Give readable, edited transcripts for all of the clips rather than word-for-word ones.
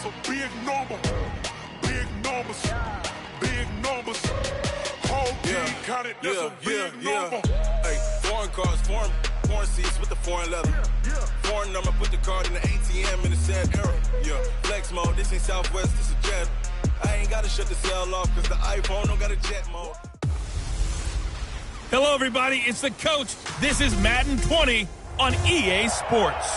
That's a big number. Big numbers. Big numbers. Whole team counted. That's a big number. Hey, foreign cars, foreign seats with the foreign leather. Foreign number, put the card in the ATM in the sad era. Yeah, flex mode, this ain't Southwest, this is jet. I ain't gotta shut the cell off cause the iPhone don't got a jet mode. Hello everybody, it's the coach. This is Madden 20 on EA Sports.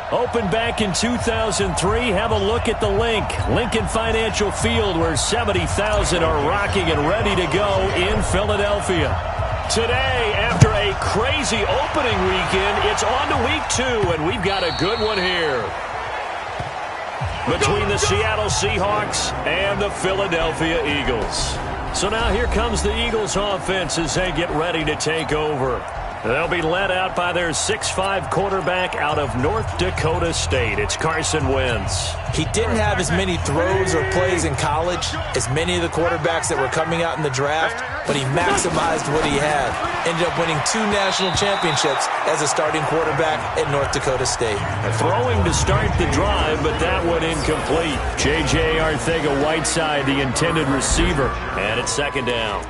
Opened back in 2003, have a look at the Lincoln Financial Field, where 70,000 are rocking and ready to go in Philadelphia. Today, after a crazy opening weekend, it's on to week 2, and we've got a good one here between the Seattle Seahawks and the Philadelphia Eagles. So now here comes the Eagles offense as they get ready to take over. They'll be led out by their 6'5" quarterback out of North Dakota State. It's Carson Wentz. He didn't have as many throws or plays in college as many of the quarterbacks that were coming out in the draft, but he maximized what he had. Ended up winning 2 national championships as a starting quarterback at North Dakota State. Throwing to start the drive, but that one incomplete. J.J. Arcega-Whiteside, the intended receiver, and it's second down.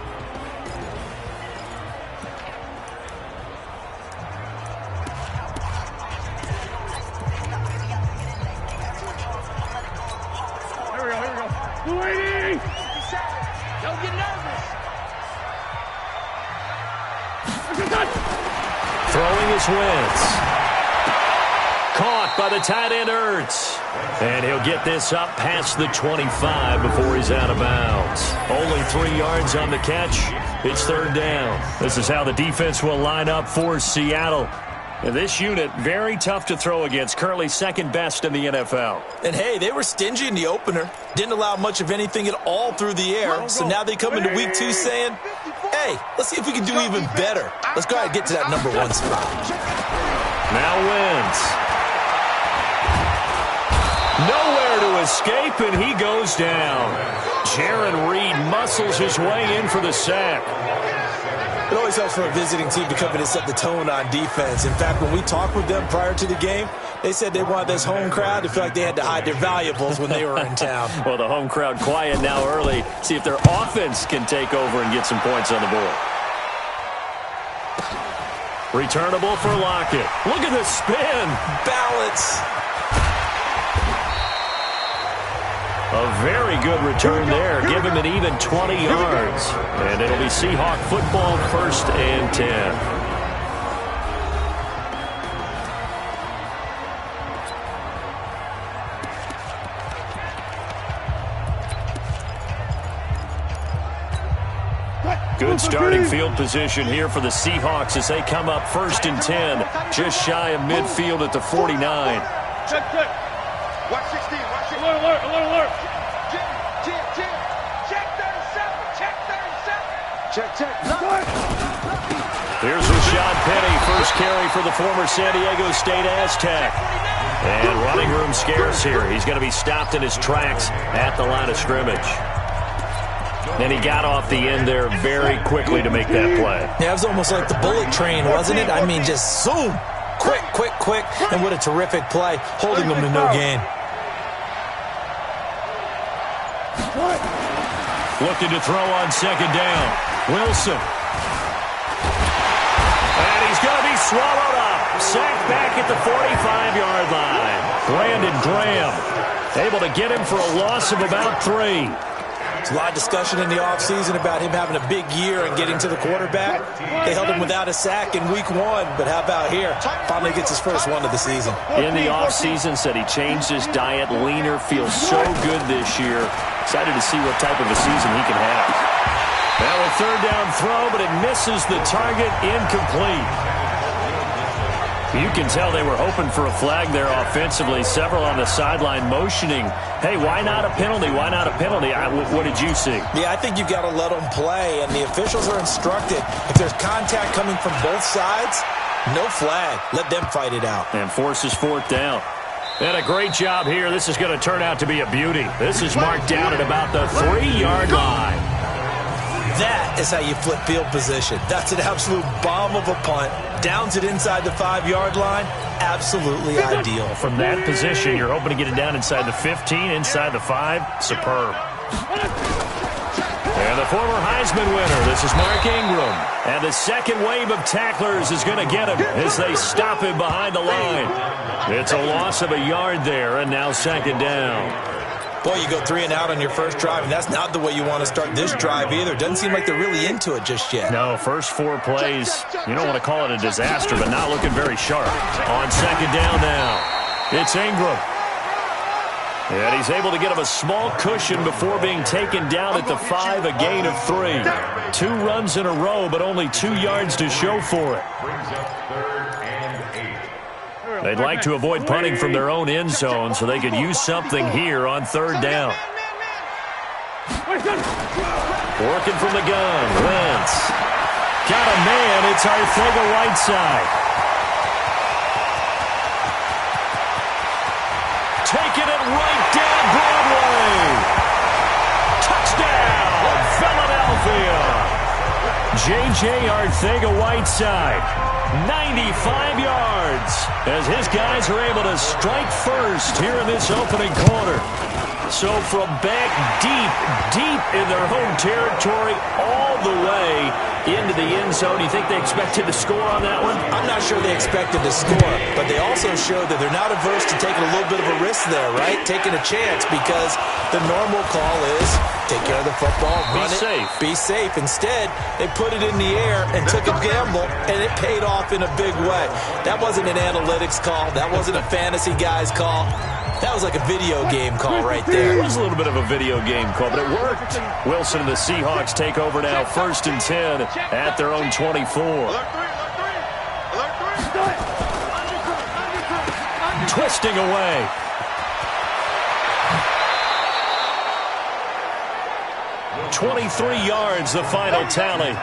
Throwing is Wentz. Caught by the tight end Ertz. And he'll get this up past the 25 before he's out of bounds. Only 3 yards on the catch. It's third down. This is how the defense will line up for Seattle. And this unit, very tough to throw against. Currently second best in the NFL. And hey, they were stingy in the opener. Didn't allow much of anything at all through the air. So now they come into week 2 saying, hey, let's see if we can do even better. Let's go ahead and get to that number 1 spot. Now Wentz. Nowhere to escape, and he goes down. Jaron Reed muscles his way in for the sack. It always helps for a visiting team to come in and set the tone on defense. In fact, when we talked with them prior to the game, they said they wanted this home crowd to feel like they had to hide their valuables when they were in town. Well, the home crowd quiet now early. See if their offense can take over and get some points on the board. Returnable for Lockett. Look at the spin. Balance. A very good return there. Give him an even 20 yards. And it'll be Seahawk football, 1st and 10. Good starting field position here for the Seahawks as they come up 1st and 10. Just shy of midfield at the 49. Check. Watch 16. Watch 16. Alert. Check 37. Here's Rashad Penny, first carry for the former San Diego State Aztec. And running room scarce here. He's going to be stopped in his tracks at the line of scrimmage. And he got off the end there very quickly to make that play. Yeah, it was almost like the bullet train, wasn't it? I mean, just zoom. Quick. And what a terrific play, holding them to no gain. Looking to throw on second down. Wilson. And he's going to be swallowed up. Sacked back at the 45-yard line. Brandon Graham able to get him for a loss of about 3. There's a lot of discussion in the offseason about him having a big year and getting to the quarterback. They held him without a sack in week 1, but how about here? Finally gets his first one of the season. In the offseason, said he changed his diet, leaner, feels so good this year. Excited to see what type of a season he can have. Now a third down throw, but it misses the target, incomplete. You can tell they were hoping for a flag there offensively. Several on the sideline motioning, hey, why not a penalty? Why not a penalty? What did you see? Yeah, I think you've got to let them play, and the officials are instructed. If there's contact coming from both sides, no flag. Let them fight it out. And forces 4th down. And a great job here. This is going to turn out to be a beauty. This is marked down at about the 3-yard line. That is how you flip field position. That's an absolute bomb of a punt. Downs it inside the 5-yard line. Absolutely ideal. From that position, you're hoping to get it down inside the 15, inside the 5. Superb. And the former Heisman winner, this is Mark Ingram. And the second wave of tacklers is going to get him as they stop him behind the line. It's a loss of a yard there, and now second down. Boy, you go 3 and out on your first drive, and that's not the way you want to start this drive either. Doesn't seem like they're really into it just yet. No, first 4 plays, you don't want to call it a disaster, but not looking very sharp. On second down now, it's Ingram. And he's able to get him a small cushion before being taken down at the 5, a gain of 3. 2 runs in a row, but only 2 yards to show for it. They'd like to avoid punting from their own end zone so they could use something here on third down. Working from the gun, Wentz. Got a man, it's Arcega-Whiteside. Taking it right down Broadway. Touchdown, Philadelphia. J.J. Arcega-Whiteside, 95 yards, as his guys are able to strike first here in this opening quarter. So from back deep in their home territory all the way into the end zone. You think they expected to score on that one? I'm not sure they expected to score, but they also showed that they're not averse to taking a little bit of a risk there, right? Taking a chance, because the normal call is take care of the football, run it, be safe. Instead, they put it in the air and took a gamble, and it paid off in a big way. That wasn't an analytics call. That wasn't a fantasy guy's call. That was like a video game call right there. It was a little bit of a video game call, but it worked. Wilson and the Seahawks take over now, 1st and 10 at their own 24. Twisting away. .23 yards, the final tally.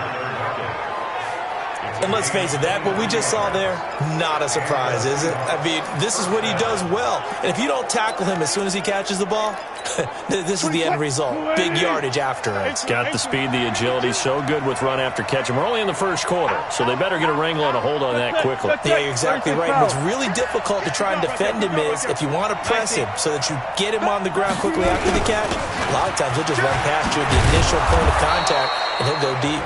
And let's face it, what we just saw there, not a surprise, is it? I mean, this is what he does well. And if you don't tackle him as soon as he catches the ball, this is the end result. Big yardage after it. It's got the speed, the agility, so good with run after catch. And we're only in the first quarter, so they better get a wrangle and a hold on that quickly. Yeah, you're exactly right. And what's really difficult to try and defend him is if you want to press him so that you get him on the ground quickly after the catch, a lot of times he'll just run past you at the initial point of contact, and he'll go deep.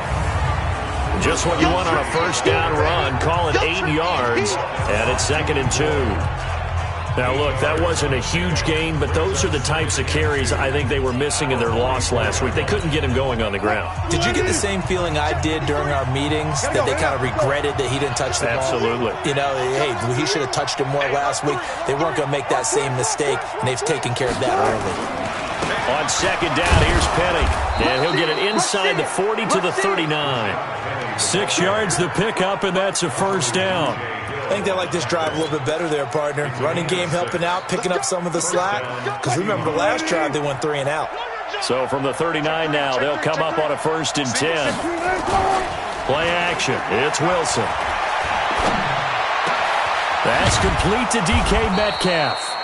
Just what you want on a first down run. Call it 8 yards, and it's 2nd and 2. Now, look, that wasn't a huge gain, but those are the types of carries I think they were missing in their loss last week. They couldn't get him going on the ground. Did you get the same feeling I did during our meetings, that they kind of regretted that he didn't touch the ball? Absolutely. You know, hey, he should have touched it more last week. They weren't going to make that same mistake, and they've taken care of that early. On second down, here's Penny, and he'll get it inside the 40 to the 39. 6 yards the pickup, and that's a first down. I think they like this drive a little bit better there, partner. Running game helping out, picking up some of the slack. Because remember, the last drive they went 3 and out. So from the 39 now, they'll come up on a 1st and 10. Play action. It's Wilson. That's complete to DK Metcalf.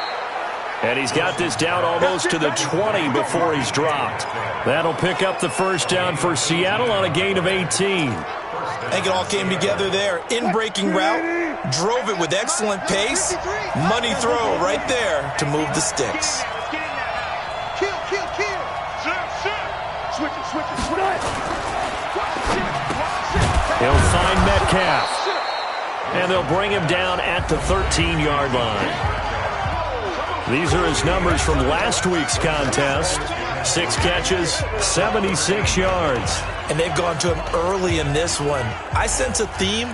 And he's got this down almost to the 20 before he's dropped. That'll pick up the first down for Seattle on a gain of 18. I think it all came together there. In-breaking route, drove it with excellent pace. Money throw right there to move the sticks. He'll find Metcalf. And they'll bring him down at the 13-yard line. These are his numbers from last week's contest. 6 catches, 76 yards. And they've gone to him early in this one. I sense a theme,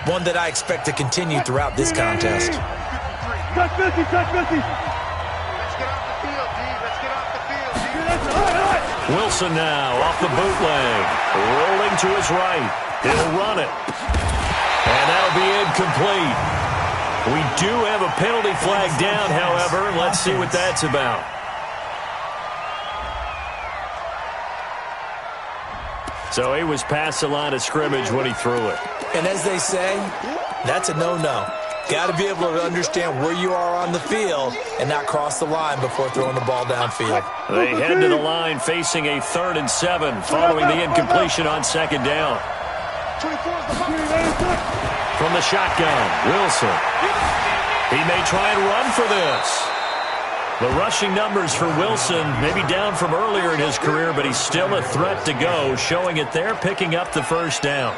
one that I expect to continue throughout this contest. Touch 50, touch 50. Let's get off the field, D. Let's get off the field. Wilson now off the bootleg. Rolling to his right. He'll run it. And that'll be incomplete. We do have a penalty flag down, however. Let's see what that's about. So he was past the line of scrimmage when he threw it. And as they say, that's a no-no. Got to be able to understand where you are on the field and not cross the line before throwing the ball downfield. They head to the line facing a 3rd and 7 following the incompletion on 2nd down. From the shotgun, Wilson. He may try and run for this. The rushing numbers for Wilson maybe down from earlier in his career, but he's still a threat to go, showing it there, picking up the 1st down.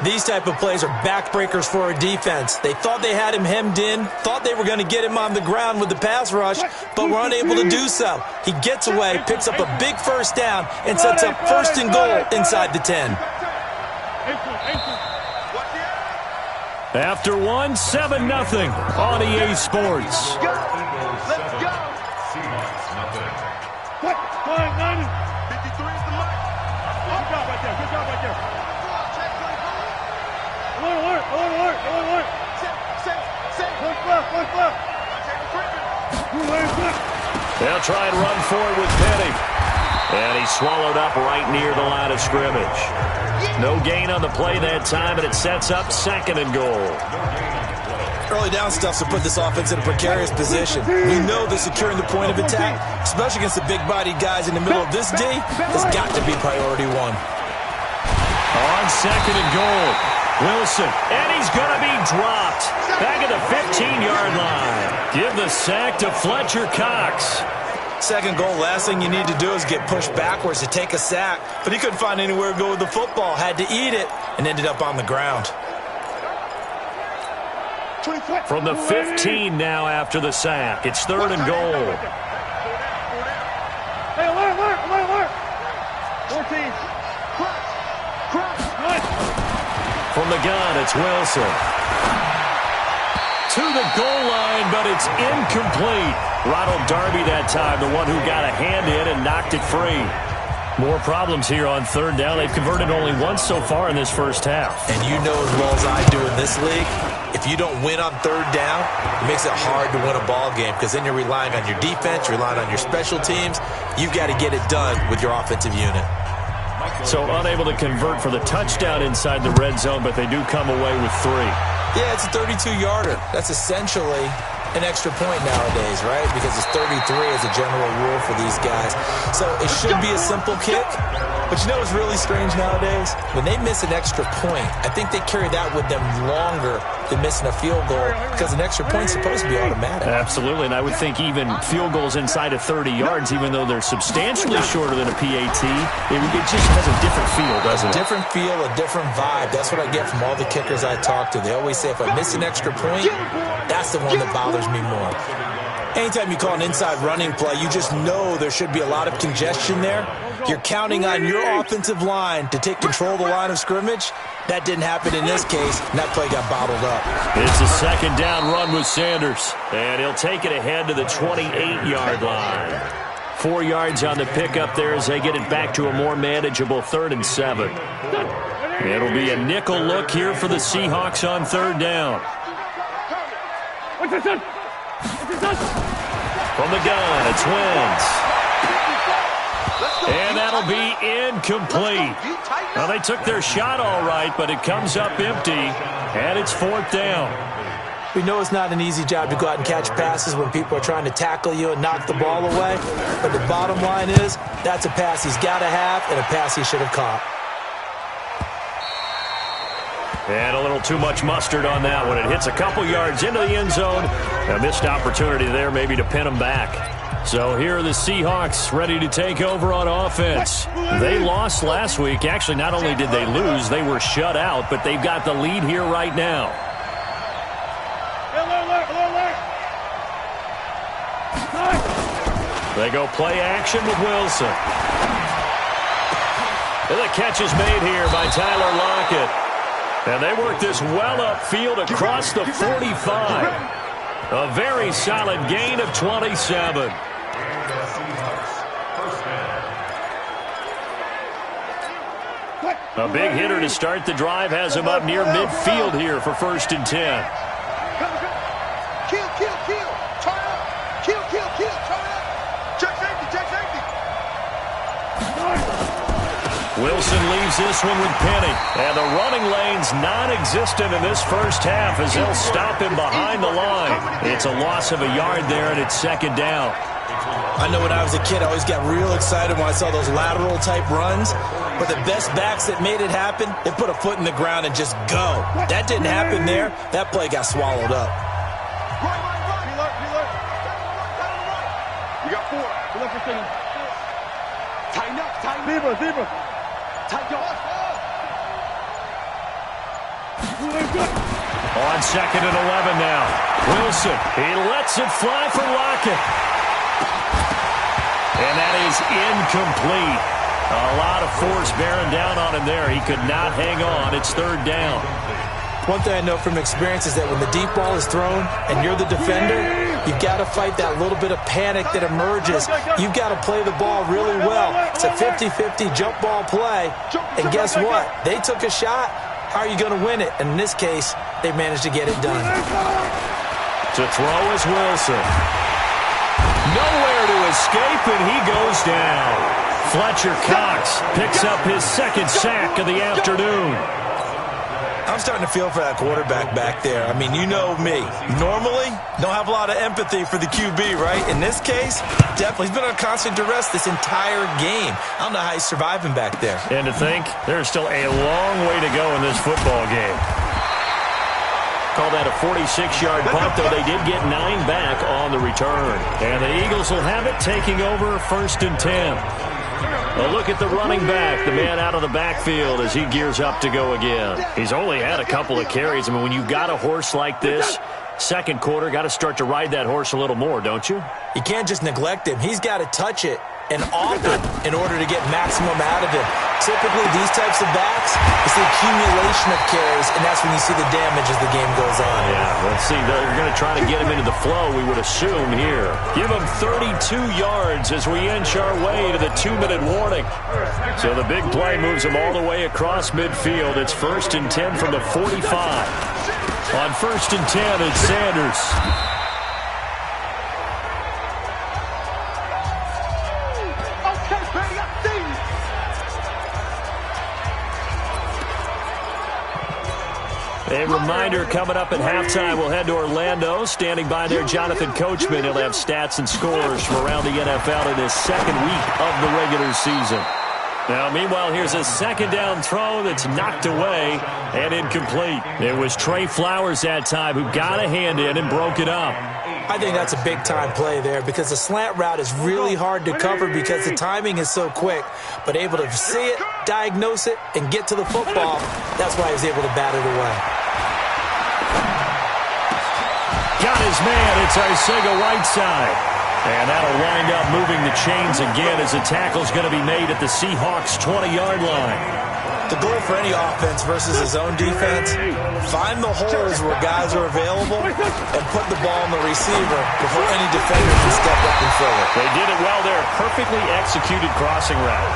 These type of plays are backbreakers for a defense. They thought they had him hemmed in, thought they were going to get him on the ground with the pass rush, but were unable to do so. He gets away, picks up a big 1st down, and sets up 1st and goal inside the 10. After 1, 7-0 on EA Sports. Let's go. What? 53 is the mark. Good job right there. Good job right there. Alert. They'll try and run forward with Penny. And he's swallowed up right near the line of scrimmage. No gain on the play that time, and it sets up 2nd and goal. Early down stuff to put this offense in a precarious position. We know that securing the point of attack, especially against the big-bodied guys in the middle of this day, has got to be priority 1. On 2nd and goal, Wilson, and he's going to be dropped. Back at the 15-yard line. Give the sack to Fletcher Cox. 2nd goal, last thing you need to do is get pushed backwards to take a sack. But he couldn't find anywhere to go with the football. Had to eat it and ended up on the ground. From the 15 now after the sack. It's 3rd and goal. Hey, alert. 14. From the gun, it's Wilson. To the goal line, but it's incomplete. Ronald Darby that time, the one who got a hand in and knocked it free. More problems here on 3rd down. They've converted only once so far in this 1st half. And you know as well as I do in this league, if you don't win on 3rd down, it makes it hard to win a ball game because then you're relying on your defense, you're relying on your special teams. You've got to get it done with your offensive unit. So unable to convert for the touchdown inside the red zone, but they do come away with 3. Yeah, it's a 32-yarder. That's essentially an extra point nowadays, right? Because it's 33 as a general rule for these guys. So it should be a simple kick. But you know what's really strange nowadays? When they miss an extra point, I think they carry that with them longer than missing a field goal because an extra point's supposed to be automatic. Absolutely, and I would think even field goals inside of 30 yards, even though they're substantially shorter than a PAT, it just has a different feel, doesn't it? A different feel, a different vibe. That's what I get from all the kickers I talk to. They always say if I miss an extra point, that's the one that bothers me more. Anytime you call an inside running play, you just know there should be a lot of congestion there. You're counting on your offensive line to take control of the line of scrimmage. That didn't happen in this case, and that play got bottled up. It's a 2nd down run with Sanders, and he'll take it ahead to the 28-yard line. 4 yards on the pickup there as they get it back to a more manageable 3rd and 7. It'll be a nickel look here for the Seahawks on 3rd down. From the gun, it's Wentz. And that'll be incomplete. Well, they took their shot all right, but it comes up empty, and it's 4th down. We know it's not an easy job to go out and catch passes when people are trying to tackle you and knock the ball away, but the bottom line is that's a pass he's got to have and a pass he should have caught. And a little too much mustard on that one. It hits a couple yards into the end zone. A missed opportunity there maybe to pin them back. So here are the Seahawks ready to take over on offense. They lost last week. Actually, not only did they lose, they were shut out, but they've got the lead here right now. They go play action with Wilson. And the catch is made here by Tyler Lockett. And they work this well upfield across the 45. A very solid gain of 27. A big hitter to start the drive has him up near midfield here for 1st and 10. Kill. Turn up. Kill. Turn up. Check safety. Wilson leaves this one with Penny. And the running lane's non-existent in this first half as they'll stop him behind the line. It's a loss of a yard there, and it's second down. I know when I was a kid, I always got real excited when I saw those lateral-type runs. But the best backs that made it happen, they put a foot in the ground and just go. That didn't happen there. That play got swallowed up. You got 4. Pull up your thing. Tighten up, tighten. Zebra. Tighten up. On 2nd and 11 now. Wilson, he lets it fly for Lockett. And that is incomplete. A lot of force bearing down on him there. He could not hang on. It's third down. One thing I know from experience is that when the deep ball is thrown and you're the defender, you've got to fight that little bit of panic that emerges. You've got to play the ball really well. It's a 50-50 jump ball play. And guess what? They took a shot. How are you going to win it? And in this case, they managed to get it done. To throw is Wilson. Nowhere to escape, and he goes down. Fletcher Cox picks up his second sack of the afternoon. I'm starting to feel for that quarterback back there. I mean, you know me. Normally, don't have a lot of empathy for the QB, right? In this case, definitely. He's been on constant duress this entire game. I don't know how he's surviving back there. And to think, there's still a long way to go in this football game. Call that a 46-yard punt, though they did get 9 back on the return. And the Eagles will have it, taking over 1st and 10. A look at the running back, the man out of the backfield as he gears up to go again. He's only had a couple of carries. I mean, when you've got a horse like this, second quarter, got to start to ride that horse a little more, don't you? You can't just neglect him. He's got to touch it and often in order to get maximum out of him. Typically, these types of backs, it's the accumulation of carries, and that's when you see the damage as the game goes on. Yeah, let's see. They're going to try to get him into the flow, we would assume here. Give him 32 yards as we inch our way to the 2-minute warning. So the big play moves him all the way across midfield. It's 1st and 10 from the 45. On 1st and 10, it's Sanders. A reminder coming up at halftime, we'll head to Orlando. Standing by there, Jonathan Coachman. He'll have stats and scores from around the NFL in his second week of the regular season. Now, meanwhile, here's a second down throw that's knocked away and incomplete. It was Trey Flowers that time who got a hand in and broke it up. I think that's a big-time play there because the slant route is really hard to cover because the timing is so quick. But able to see it, diagnose it, and get to the football, that's why he was able to bat it away. Got his man. It's Arcega-Whiteside. And that'll wind up moving the chains again as the tackle's going to be made at the Seahawks' 20-yard line. The goal for any offense versus his own defense, find the holes where guys are available and put the ball on the receiver before any defender can step up and fill it. They did it well there. Perfectly executed crossing route.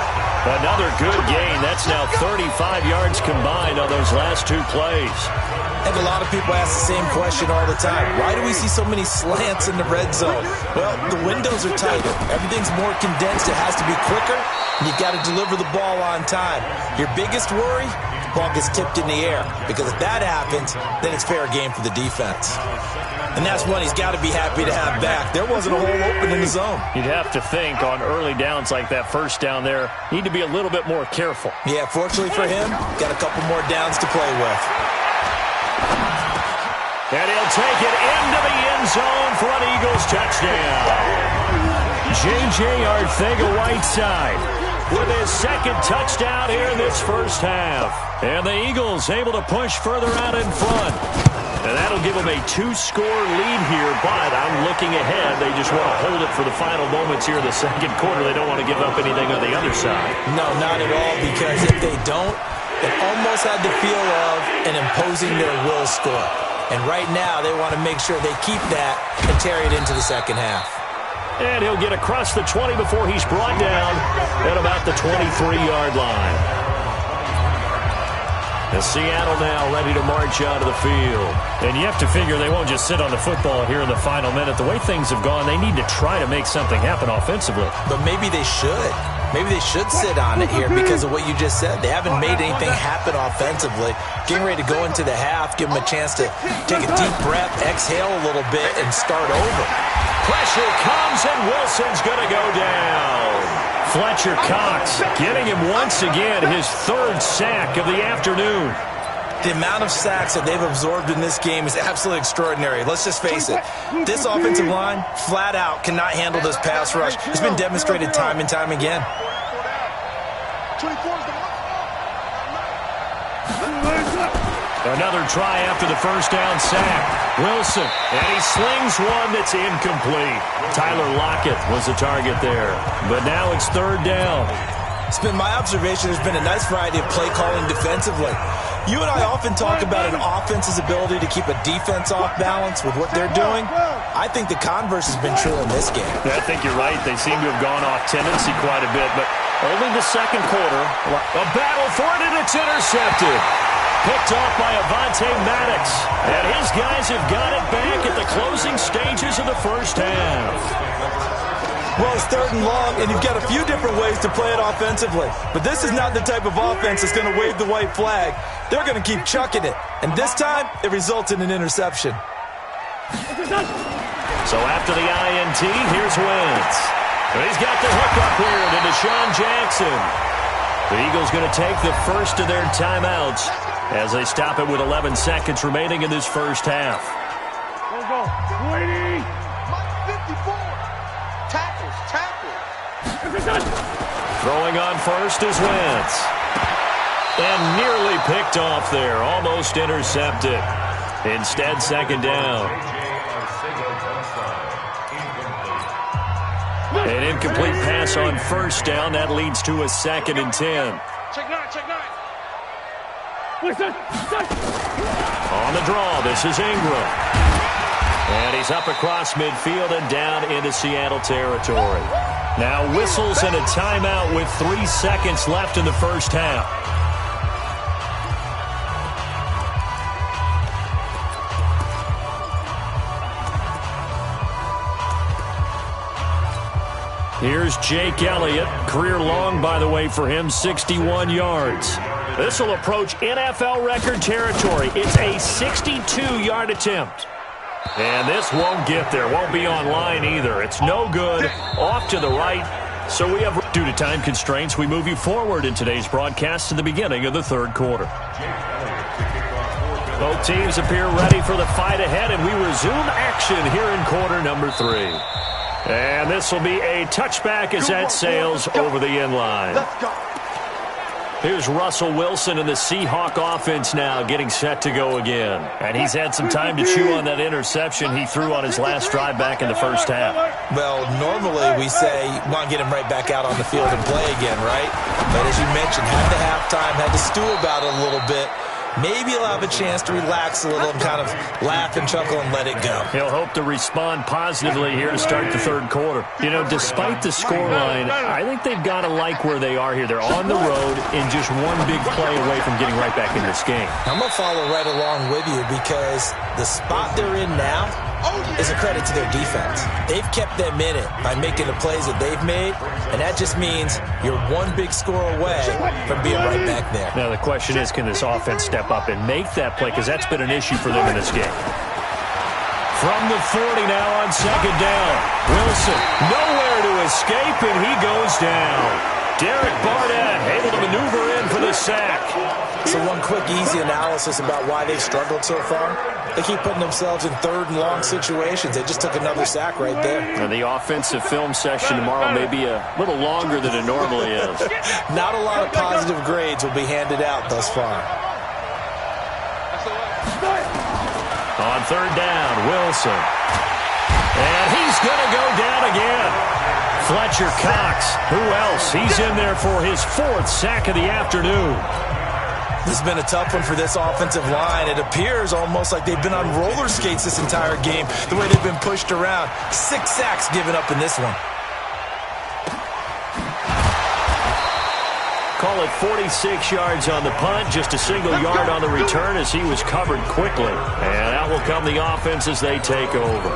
Another good gain. That's now 35 yards combined on those last 2 plays. And a lot of people ask the same question all the time. Why do we see so many slants in the red zone? Well, the windows are tighter. Everything's more condensed. It has to be quicker. And you've got to deliver the ball on time. Your biggest worry, the ball gets tipped in the air. Because if that happens, then it's fair game for the defense. And that's one he's got to be happy to have back. There wasn't a hole open in the zone. You'd have to think on early downs like that first down there, need to be a little bit more careful. Yeah, fortunately for him, got a couple more downs to play with. And he'll take it into the end zone for an Eagles touchdown. J.J. Arcega-Whiteside with his second touchdown here in this first half. And the Eagles able to push further out in front. And that'll give them a 2-score lead here, but I'm looking ahead. They just want to hold it for the final moments here in the second quarter. They don't want to give up anything on the other side. No, not at all, because if they don't, it almost had the feel of an imposing their will score. And right now, they want to make sure they keep that and carry it into the second half. And he'll get across the 20 before he's brought down at about the 23-yard line. And Seattle now ready to march out of the field. And you have to figure they won't just sit on the football here in the final minute. The way things have gone, they need to try to make something happen offensively. But maybe they should. Maybe they should sit on it here because of what you just said. They haven't made anything happen offensively. Getting ready to go into the half, give them a chance to take a deep breath, exhale a little bit, and start over. Pressure comes, and Wilson's going to go down. Fletcher Cox getting him once again, his third sack of the afternoon. The amount of sacks that they've absorbed in this game is absolutely extraordinary. Let's just face it. This offensive line, flat out, cannot handle this pass rush. It's been demonstrated time and time again. Another try after the first down sack. Wilson, and he slings one that's incomplete. Tyler Lockett was the target there. But now it's third down. It's been my observation there's been a nice variety of play calling defensively. You and I often talk about an offense's ability to keep a defense off balance with what they're doing. I think the converse has been true in this game. I think you're right. They seem to have gone off tendency quite a bit, but only the second quarter. A battle for it, and it's intercepted. Picked off by Avonte Maddox. And his guys have got it back at the closing stages of the first half. Well, it's third and long, and you've got a few different ways to play it offensively. But this is not the type of offense that's going to wave the white flag. They're going to keep chucking it. And this time, it results in an interception. So after the INT, here's Wentz. And he's got the hook up here to Deshaun Jackson. The Eagles going to take the first of their timeouts as they stop it with 11 seconds remaining in this first half. Go. 20. Mike 54. Tackles. Throwing on first is Wentz. And nearly picked off there. Almost intercepted. Instead, second down. An incomplete pass on first down. That leads to a 2nd and 10. Check nine. On the draw, this is Ingram. And he's up across midfield and down into Seattle territory. Now whistles and a timeout with 3 seconds left in the first half. Here's Jake Elliott. Career long, by the way, for him, 61 yards. This will approach NFL record territory. It's a 62-yard attempt. And this won't get there. Won't be online either. It's no good. Off to the right. So we have, due to time constraints, we move you forward in today's broadcast to the beginning of the third quarter. Both teams appear ready for the fight ahead, and we resume action here in quarter number 3. And this will be a touchback as that sails over the end line. Here's Russell Wilson and the Seahawk offense now getting set to go again. And he's had some time to chew on that interception he threw on his last drive back in the first half. Well, normally we say you want to get him right back out on the field and play again, right? But as you mentioned, had the halftime, had to stew about it a little bit. Maybe he'll have a chance to relax a little and kind of laugh and chuckle and let it go. He'll hope to respond positively here to start the third quarter. You know, despite the scoreline, I think they've got to like where they are here. They're on the road and just one big play away from getting right back in this game. I'm going to follow right along with you because the spot they're in now is a credit to their defense. They've kept them in it by making the plays that they've made, and that just means you're one big score away from being right back there. Now the question is, can this offense step up and make that play, because that's been an issue for them in this game. From the 40 now on second down. Wilson nowhere to escape, and he goes down. Derek Barnett able to maneuver in for the sack. So one quick, easy analysis about why they've struggled so far. They keep putting themselves in third and long situations. They just took another sack right there. And the offensive film session tomorrow may be a little longer than it normally is. Not a lot of positive grades will be handed out thus far. On third down, Wilson. And he's going to go down again. Fletcher Cox. Who else? He's in there for his 4th sack of the afternoon. This has been a tough one for this offensive line. It appears almost like they've been on roller skates this entire game, the way they've been pushed around. 6 sacks given up in this one. call it 46 yards on the punt, just a single yard on the return as he was covered quickly. And out will come the offense as they take over.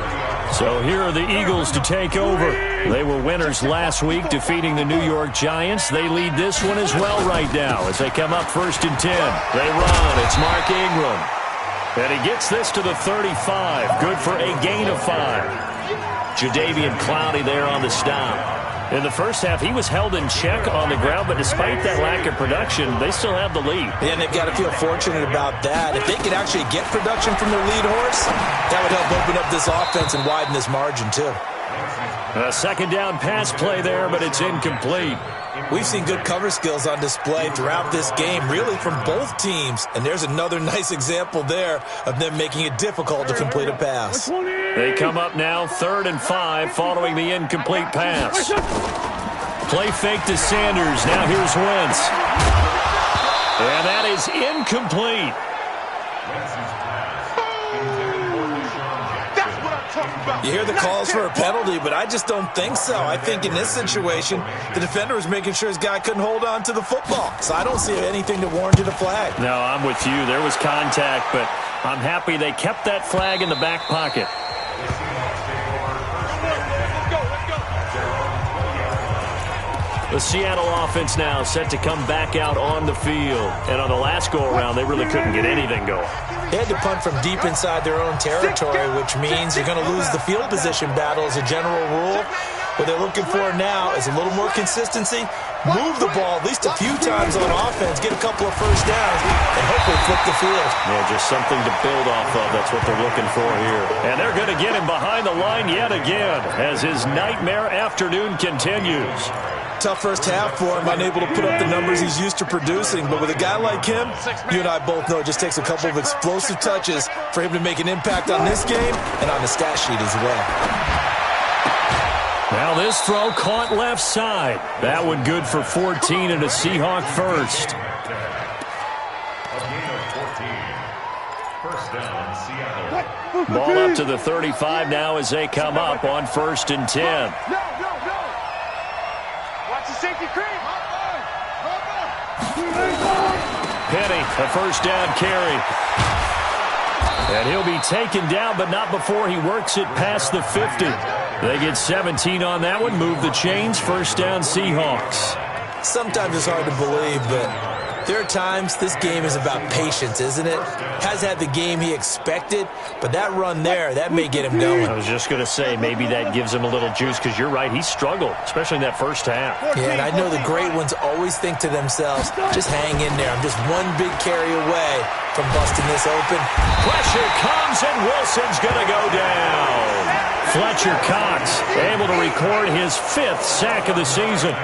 So here are the Eagles to take over. They were winners last week, defeating the New York Giants. They lead this one as well right now as they come up 1st and 10. They run. It's Mark Ingram. And he gets this to the 35. Good for a gain of 5. Jadeveon Clowney there on the stop. In the first half, he was held in check on the ground, but despite that lack of production, they still have the lead. Yeah, and they've got to feel fortunate about that. If they could actually get production from their lead horse, that would help open up this offense and widen this margin, too. A second down pass play there, but it's incomplete. We've seen good cover skills on display throughout this game, really from both teams. And there's another nice example there of them making it difficult to complete a pass. They come up now 3rd and 5 following the incomplete pass. Play fake to Sanders. Now here's Wentz. And that is incomplete. You hear the calls for a penalty, but I just don't think so. I think in this situation, the defender was making sure his guy couldn't hold on to the football. So I don't see anything that warranted a flag. No, I'm with you. There was contact, but I'm happy they kept that flag in the back pocket. The Seattle offense now set to come back out on the field. And on the last go-around, they really couldn't get anything going. They had to punt from deep inside their own territory, which means you're going to lose the field position battle as a general rule. What they're looking for now is a little more consistency, move the ball at least a few times on offense, get a couple of first downs, and hopefully flip the field. Yeah, just something to build off of. That's what they're looking for here. And they're going to get him behind the line yet again as his nightmare afternoon continues. Tough first half for him, unable to put up the numbers he's used to producing. But with a guy like him, you and I both know it just takes a couple of explosive touches for him to make an impact on this game and on the stat sheet as well. Now this throw caught left side. That one good for 14 and a Seahawk first. Ball up to the 35 now as they come up on 1st and 10. Penny, a first down carry. And he'll be taken down, but not before he works it past the 50. They get 17 on that one, move the chains, first down Seahawks. Sometimes it's hard to believe, but there are times this game is about patience, isn't it? Has had the game he expected, but that run there, that may get him going. I was just going to say, maybe that gives him a little juice, because you're right, he struggled, especially in that first half. Yeah, and I know the great ones always think to themselves, just hang in there. I'm just one big carry away from busting this open. Pressure comes, and Wilson's going to go down. Fletcher Cox able to record his 5th sack of the season.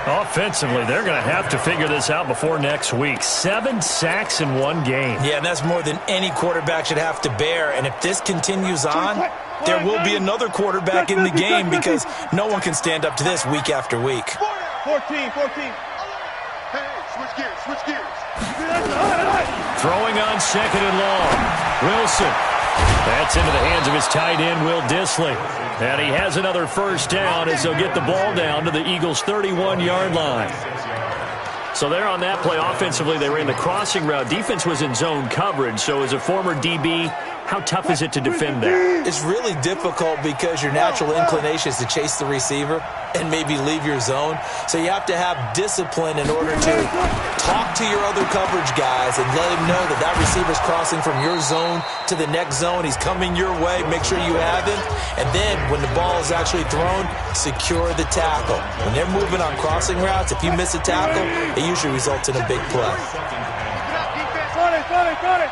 Offensively, they're going to have to figure this out before next week. 7 sacks in one game. Yeah, and that's more than any quarterback should have to bear. And if this continues on, there will be another quarterback in the game because no one can stand up to this week after week. 14. Hey, switch gears. Throwing on 2nd and long. Wilson. That's into the hands of his tight end, Will Dissly. And he has another first down as they'll get the ball down to the Eagles' 31-yard line. So there on that play, offensively, they ran the crossing route. Defense was in zone coverage. So as a former DB, how tough is it to defend that? It's really difficult because your natural inclination is to chase the receiver and maybe leave your zone. So you have to have discipline in order to talk to your other coverage guys and let him know that that receiver's crossing from your zone to the next zone. He's coming your way. Make sure you have him. And then when the ball is actually thrown, secure the tackle. When they're moving on crossing routes, if you miss a tackle, it usually results in a big play. Got it.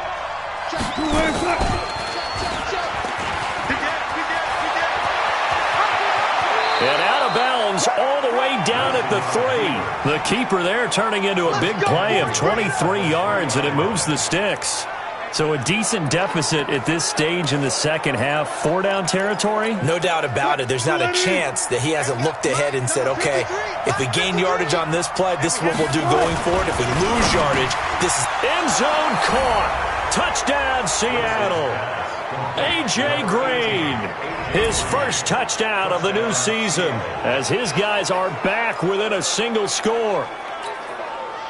And out of bounds all the way down at the 3. The keeper there turning into a big play of 23 yards, and it moves the sticks. So a decent deficit at this stage in the second half. 4-down territory? No doubt about it. There's not a chance that he hasn't looked ahead and said, okay, if we gain yardage on this play, this is what we'll do going forward. If we lose yardage, this is... End zone caught. Touchdown, Seattle. A.J. Green, his first touchdown of the new season as his guys are back within a single score.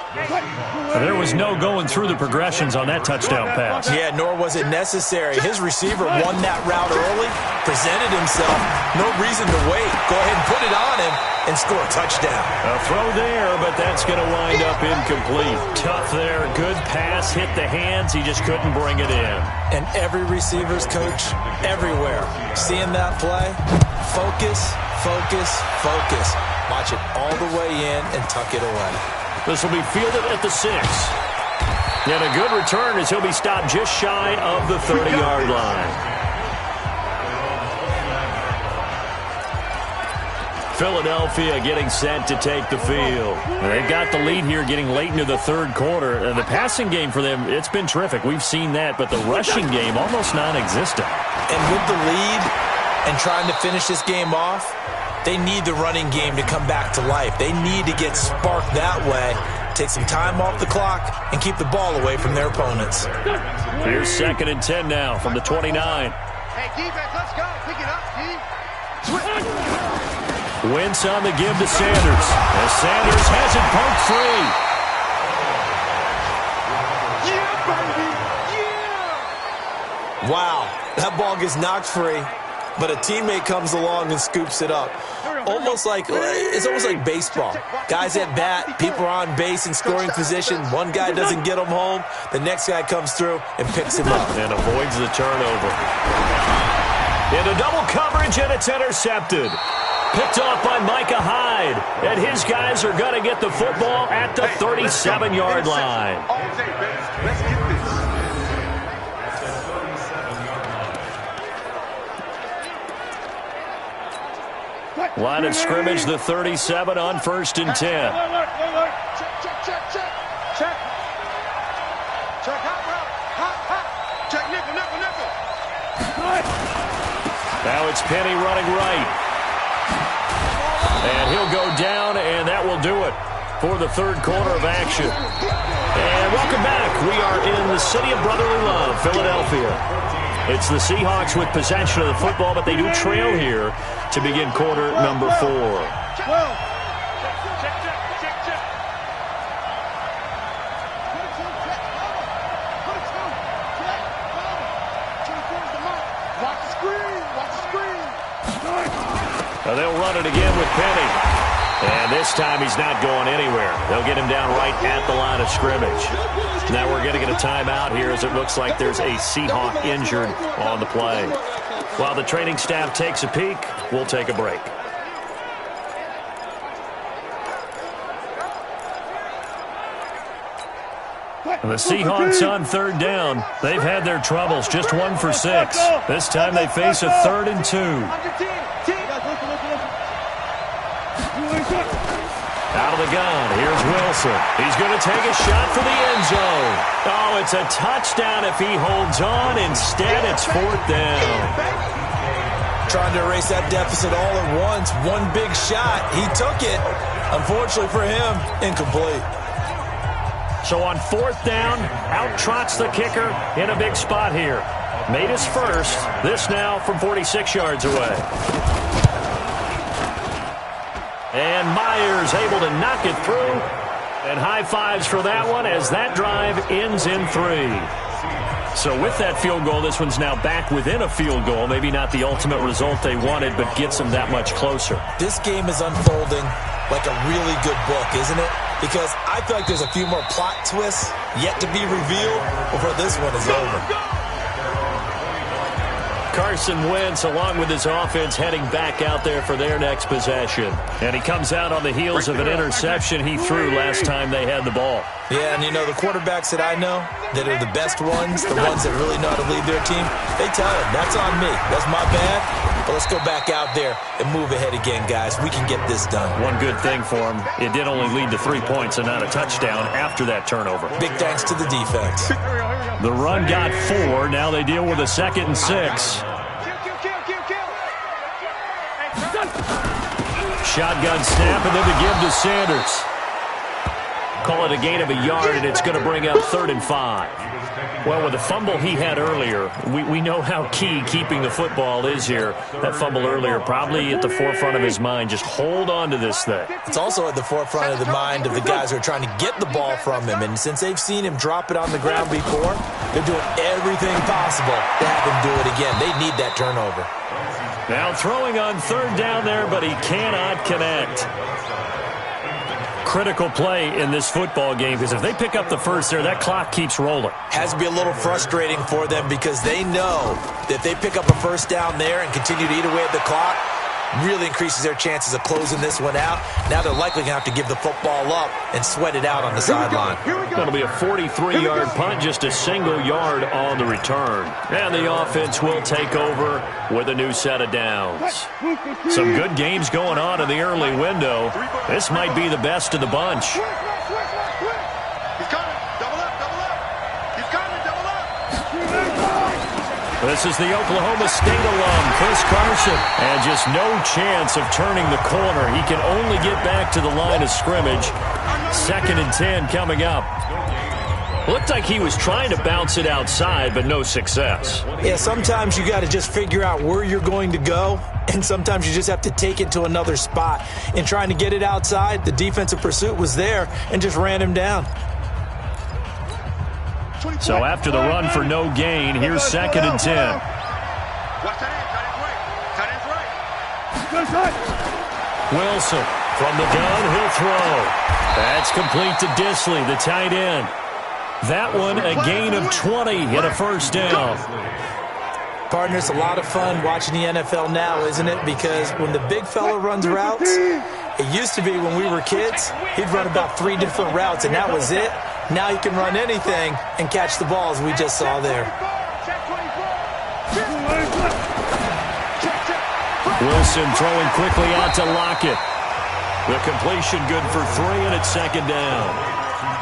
There was no going through the progressions on that touchdown pass. Yeah, nor was it necessary. His receiver won that route early, presented himself. No reason to wait. Go ahead and put it on him and score a touchdown. A throw there, but that's going to wind up incomplete. Tough there. Good pass. Hit the hands. He just couldn't bring it in. And every receiver's coach, everywhere, seeing that play, focus, focus, focus. Watch it all the way in and tuck it away. This will be fielded at the 6. And a good return as he'll be stopped just shy of the 30-yard line. Philadelphia getting set to take the field. They've got the lead here getting late into the third quarter. The passing game for them, it's been terrific. We've seen that, but the rushing game almost non-existent. And with the lead and trying to finish this game off, they need the running game to come back to life. They need to get sparked that way, take some time off the clock, and keep the ball away from their opponents. Here's 2nd and 10 now from the 29. Hey, defense, let's go. Pick it up, D. Wentz on the give to Sanders. As Sanders has it poked free. Yeah, baby. Yeah. Wow, that ball gets knocked free, but a teammate comes along and scoops it up. It's almost like baseball. Guys at bat, people are on base in scoring position. One guy doesn't get him home. The next guy comes through and picks him up. And avoids the turnover. Into double coverage, and it's intercepted. Picked off by Micah Hyde. And his guys are going to get the football at the 37-yard line. All day, baby. Let's get this. Line of scrimmage, the 37 on 1st and 10. Check, check, check, check. Check. Check hot route. Hot. Check nickel. Now it's Penny running right. And he'll go down, and that will do it for the third quarter of action. And welcome back. We are in the city of brotherly love, Philadelphia. It's the Seahawks with possession of the football, but they do trail here to begin quarter number 4. Now they'll run it again with Penny. And this time he's not going anywhere. They'll get him down right at the line of scrimmage. Now we're going to get a timeout here as it looks like there's a Seahawk injured on the play. While the training staff takes a peek, we'll take a break. The Seahawks on 3rd down. They've had their troubles, just 1 for 6. This time they face a 3rd and 2. Out of the gun, here's Wilson. He's going to take a shot for the end zone. Oh, it's a touchdown if he holds on. Instead, it's 4th down. Trying to erase that deficit all at once. One big shot. He took it. Unfortunately for him, incomplete. So on 4th down, out trots the kicker in a big spot here. Made his first. This now from 46 yards away. And Myers able to knock it through. And high fives for that one as that drive ends in 3. So with that field goal, this one's now back within a field goal. Maybe not the ultimate result they wanted, but gets them that much closer. This game is unfolding like a really good book, isn't it? Because I feel like there's a few more plot twists yet to be revealed before this one is over. Carson Wentz, along with his offense, heading back out there for their next possession. And he comes out on the heels of an interception he threw last time they had the ball. Yeah, and you know, the quarterbacks that I know that are the best ones, the ones that really know how to lead their team, they tell them, that's on me. That's my bad. But let's go back out there and move ahead again, guys. We can get this done. One good thing for him, it did only lead to 3 points and not a touchdown after that turnover. Big thanks to the defense. The run got 4. Now they deal with a 2nd and 6. Shotgun snap and then the give to Sanders. Call it a gain of a yard, and it's going to bring up 3rd and 5. Well, with the fumble he had earlier, we know how key keeping the football is here. That fumble earlier probably at the forefront of his mind. Just hold on to this thing. It's also at the forefront of the mind of the guys who are trying to get the ball from him. And since they've seen him drop it on the ground before, they're doing everything possible to have him do it again. They need that turnover. Now throwing on 3rd down there, but he cannot connect. Critical play in this football game, because if they pick up the first there, that clock keeps rolling. Has to be a little frustrating for them because they know that if they pick up a first down there and continue to eat away at the clock, really increases their chances of closing this one out. Now they're likely going to have to give the football up and sweat it out on the sideline. It'll be a 43-yard punt, just a single yard on the return. And the offense will take over with a new set of downs. Some good games going on in the early window. This might be the best of the bunch. This is the Oklahoma State alum, Chris Carson. And just no chance of turning the corner. He can only get back to the line of scrimmage. 2nd and 10 coming up. Looked like he was trying to bounce it outside, but no success. Yeah, sometimes you got to just figure out where you're going to go, and sometimes you just have to take it to another spot. In trying to get it outside, the defensive pursuit was there and just ran him down. So after the run for no gain, here's 2nd and 10. Wilson from the gun, he'll throw. That's complete to Disley, the tight end. That one a gain of 20 and a first down. Partner, it's a lot of fun watching the NFL now, isn't it? Because when the big fella runs routes, it used to be when we were kids, he'd run about 3 different routes, and that was it. Now he can run anything and catch the ball, as we just saw there. Wilson throwing quickly out to Lockett. The completion good for 3, and it's 2nd down.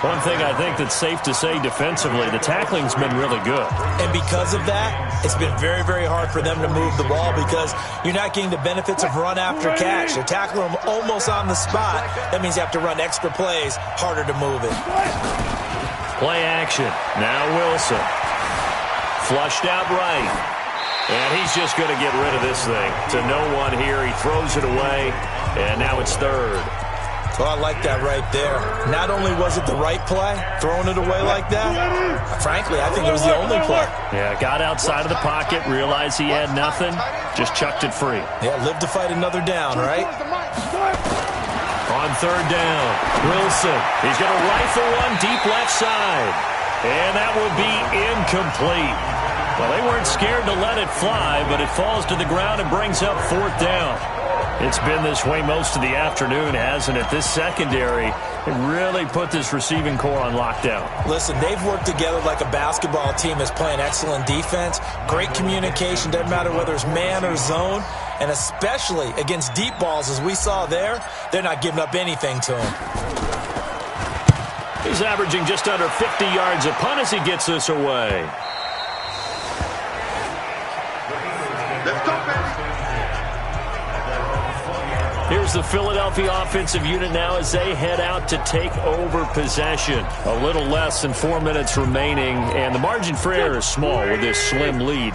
One thing I think that's safe to say defensively, the tackling's been really good. And because of that, it's been very, very hard for them to move the ball because you're not getting the benefits of run after catch. They're tackling them almost on the spot. That means you have to run extra plays, harder to move it. Play action. Now Wilson. Flushed out right. And he's just going to get rid of this thing. To no one here. He throws it away. And now it's 3rd. Well, I like that right there. Not only was it the right play, throwing it away like that, frankly, I think it was the only play. Yeah, got outside of the pocket, realized he had nothing, just chucked it free. Yeah, live to fight another down, right? On 3rd down, Wilson. He's going to rifle one deep left side. And that will be incomplete. Well, they weren't scared to let it fly, but it falls to the ground and brings up 4th down. It's been this way most of the afternoon, hasn't it? This secondary really put this receiving core on lockdown. Listen, they've worked together like a basketball team that's playing excellent defense. Great communication, doesn't matter whether it's man or zone. And especially against deep balls, as we saw there, they're not giving up anything to him. He's averaging just under 50 yards a punt as he gets this away. Let's go, baby. Here's the Philadelphia offensive unit now as they head out to take over possession. A little less than 4 minutes remaining, and the margin for error is small with this slim lead.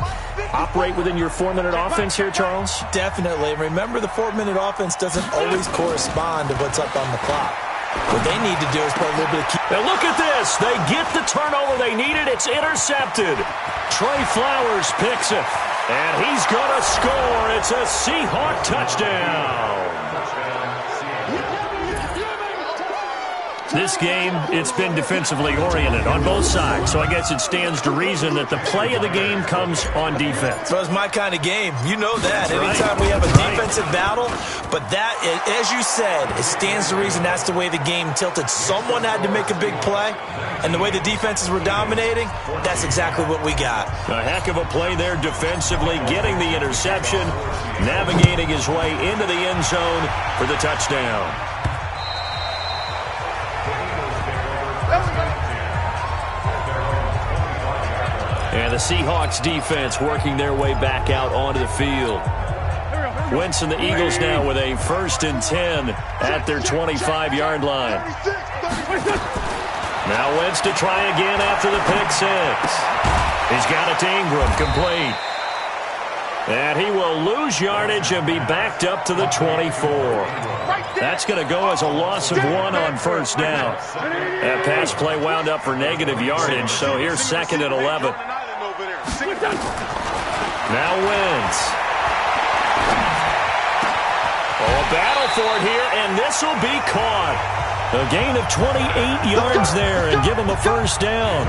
Operate within your 4-minute offense here, Charles? Definitely. Remember, the 4-minute offense doesn't always correspond to what's up on the clock. What they need to do is play a little bit of key. Now look at this. They get the turnover they needed. It's intercepted. Trey Flowers picks it. And he's going to score. It's a Seahawk touchdown. This game, it's been defensively oriented on both sides, so I guess it stands to reason that the play of the game comes on defense. So it's my kind of game. You know that. Anytime we have a defensive battle, but that, as you said, it stands to reason that's the way the game tilted. Someone had to make a big play, and the way the defenses were dominating, that's exactly what we got. A heck of a play there defensively, getting the interception, navigating his way into the end zone for the touchdown. And the Seahawks defense working their way back out onto the field. Wentz and the Eagles now with a 1st and 10 at their 25-yard line. Now Wentz to try again after the pick 6. He's got it to Ingram, complete. And he will lose yardage and be backed up to the 24. That's going to go as a loss of 1 on 1st down. That pass play wound up for negative yardage, so here's 2nd and 11. Now Wentz. Oh, a battle for it here, and this will be caught. A gain of 28 yards there and give him a 1st down.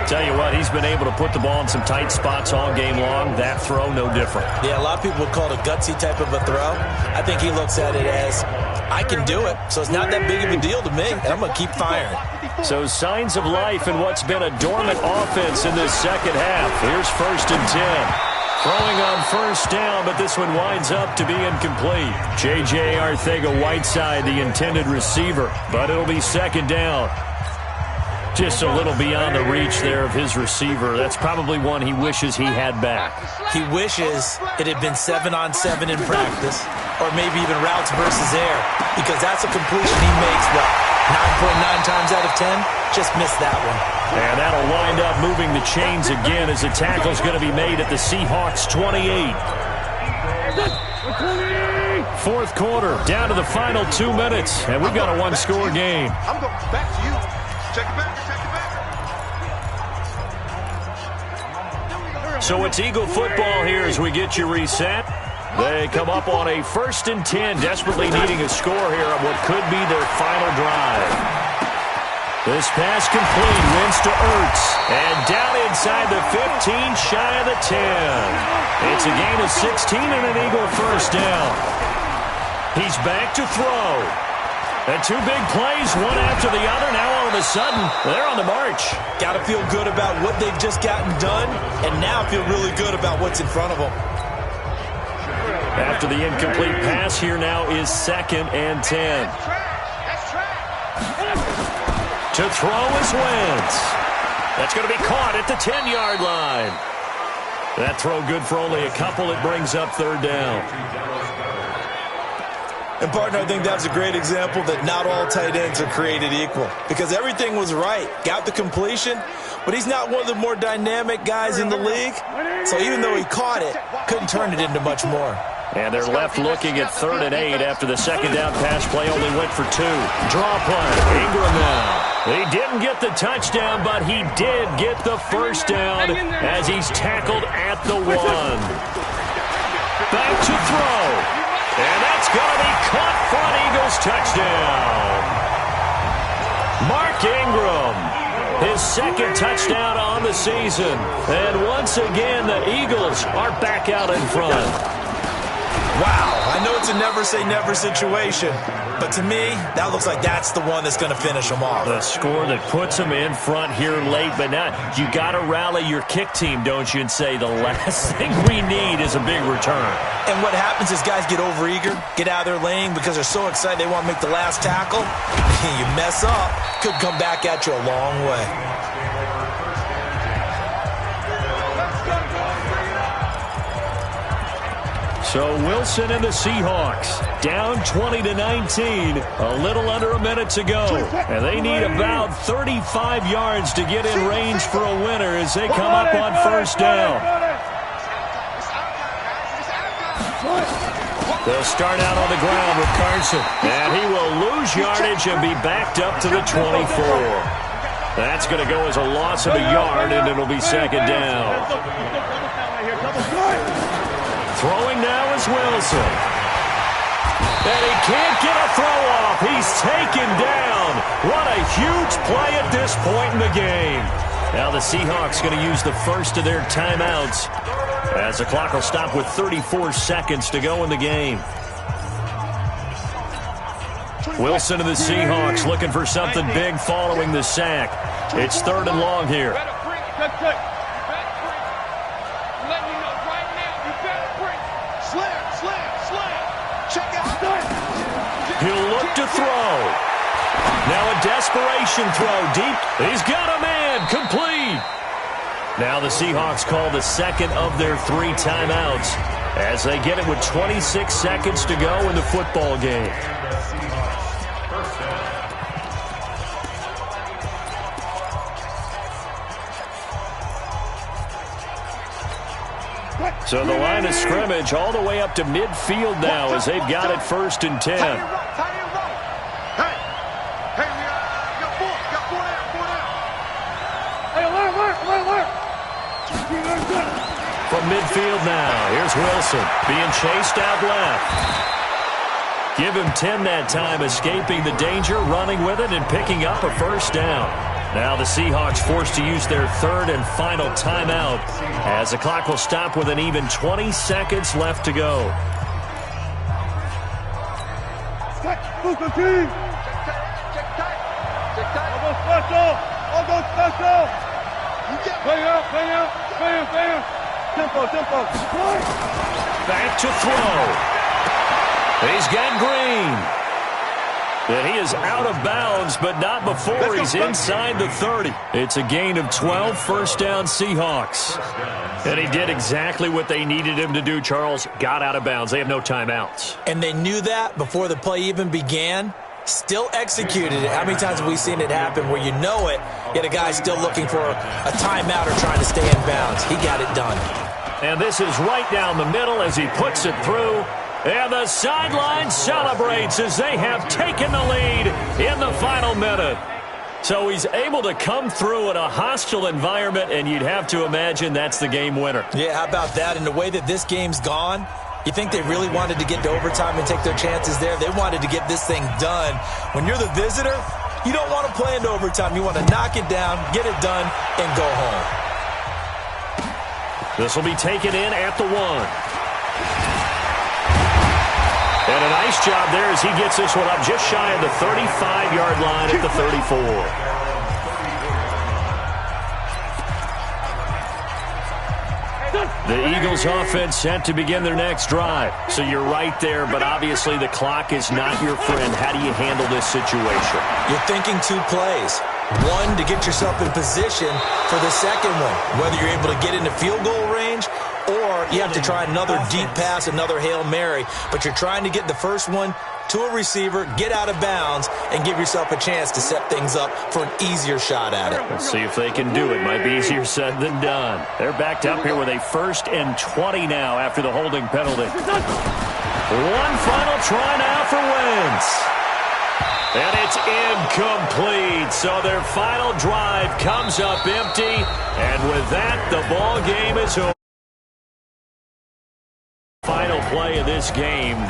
Tell you what, he's been able to put the ball in some tight spots all game long. That throw, no different. Yeah, a lot of people would call it a gutsy type of a throw. I think he looks at it as, I can do it, so it's not that big of a deal to me, and I'm going to keep firing. So signs of life in what's been a dormant offense in this second half. Here's 1st and 10. Throwing on 1st down, but this one winds up to be incomplete. J.J. Arcega-Whiteside, the intended receiver, but it'll be 2nd down. Just a little beyond the reach there of his receiver. That's probably one he wishes he had back. He wishes it had been 7-on-7 in practice, or maybe even routes versus air, because that's a completion he makes, 9.9 times out of 10? Just missed that one. And that'll wind up moving the chains again as the tackle's going to be made at the Seahawks 28. 4th quarter, down to the final 2 minutes, and we've got a 1-score game. I'm going back to you. Check it back. So it's Eagle football here as we get you reset. They come up on a 1st and 10, desperately needing a score here on what could be their final drive. This pass complete, wins to Ertz, and down inside the 15, shy of the 10. It's a gain of 16 and an Eagle 1st down. He's back to throw. And 2 big plays, one after the other. Now all of a sudden, they're on the march. Got to feel good about what they've just gotten done, and now feel really good about what's in front of them. After the incomplete pass, here now is 2nd and 10. To throw is Wentz. That's going to be caught at the 10-yard line. That throw good for only a couple. It brings up 3rd down. And, partner, I think that's a great example that not all tight ends are created equal. Because everything was right. Got the completion, but he's not one of the more dynamic guys in the league. So even though he caught it, couldn't turn it into much more. And they're left looking at 3rd and 8 after the 2nd down pass play only went for 2. Draw play. Ingram now. He didn't get the touchdown, but he did get the 1st down as he's tackled at the 1. Back to throw. And that's going to be caught for an Eagles touchdown. Mark Ingram, his 2nd touchdown on the season. And once again, the Eagles are back out in front. Wow, I know it's a never-say-never situation, but to me, that looks like that's the one that's going to finish them off. The score that puts them in front here late, but now you got to rally your kick team, don't you, and say the last thing we need is a big return. And what happens is guys get overeager, get out of their lane because they're so excited they want to make the last tackle. You mess up, could come back at you a long way. So Wilson and the Seahawks down 20-19, a little under a minute to go. And they need about 35 yards to get in range for a winner as they come up on 1st down. They'll start out on the ground with Carson. And he will lose yardage and be backed up to the 24. That's going to go as a loss of a yard, and it'll be 2nd down. Throwing now is Wilson. And he can't get a throw off. He's taken down. What a huge play at this point in the game. Now the Seahawks going to use the first of their timeouts as the clock will stop with 34 seconds to go in the game. Wilson and the Seahawks looking for something big following the sack. It's 3rd and long here. He'll look to throw. Now a desperation throw deep. He's got a man. Complete. Now the Seahawks call the 2nd of their 3 timeouts as they get it with 26 seconds to go in the football game. So the line of scrimmage all the way up to midfield now as they've got it 1st and 10. From midfield now, here's Wilson being chased out left. Give him 10 that time, escaping the danger, running with it, and picking up a 1st down. Now the Seahawks forced to use their 3rd and final timeout as the clock will stop with an even 20 seconds left to go. Back to throw. He's got Green. And he is out of bounds, but not before he's inside the 30. It's a gain of 12, 1st down Seahawks. And he did exactly what they needed him to do, Charles. Got out of bounds. They have no timeouts. And they knew that before the play even began. Still executed it. How many times have we seen it happen where you know it, yet a guy's still looking for a timeout or trying to stay in bounds? He got it done. And this is right down the middle as he puts it through. And the sideline celebrates as they have taken the lead in the final minute. So he's able to come through in a hostile environment, and you'd have to imagine that's the game winner. Yeah, how about that? And the way that this game's gone, you think they really wanted to get to overtime and take their chances there? They wanted to get this thing done. When you're the visitor, you don't want to play into overtime. You want to knock it down, get it done, and go home. This will be taken in at the 1. And a nice job there as he gets this one up just shy of the 35-yard line at the 34. The Eagles offense set to begin their next drive. So you're right there, but obviously the clock is not your friend. How do you handle this situation? You're thinking 2 plays. One, to get yourself in position for the second one, whether you're able to get into field goal range or you have to try another deep pass, another Hail Mary. But you're trying to get the first one to a receiver, get out of bounds, and give yourself a chance to set things up for an easier shot at it. Let's see if they can do it. Might be easier said than done. They're backed up here with a 1st and 20 now after the holding penalty. One final try now for Wentz. And it's incomplete. So their final drive comes up empty. And with that, the ball game is over. Final play of this game.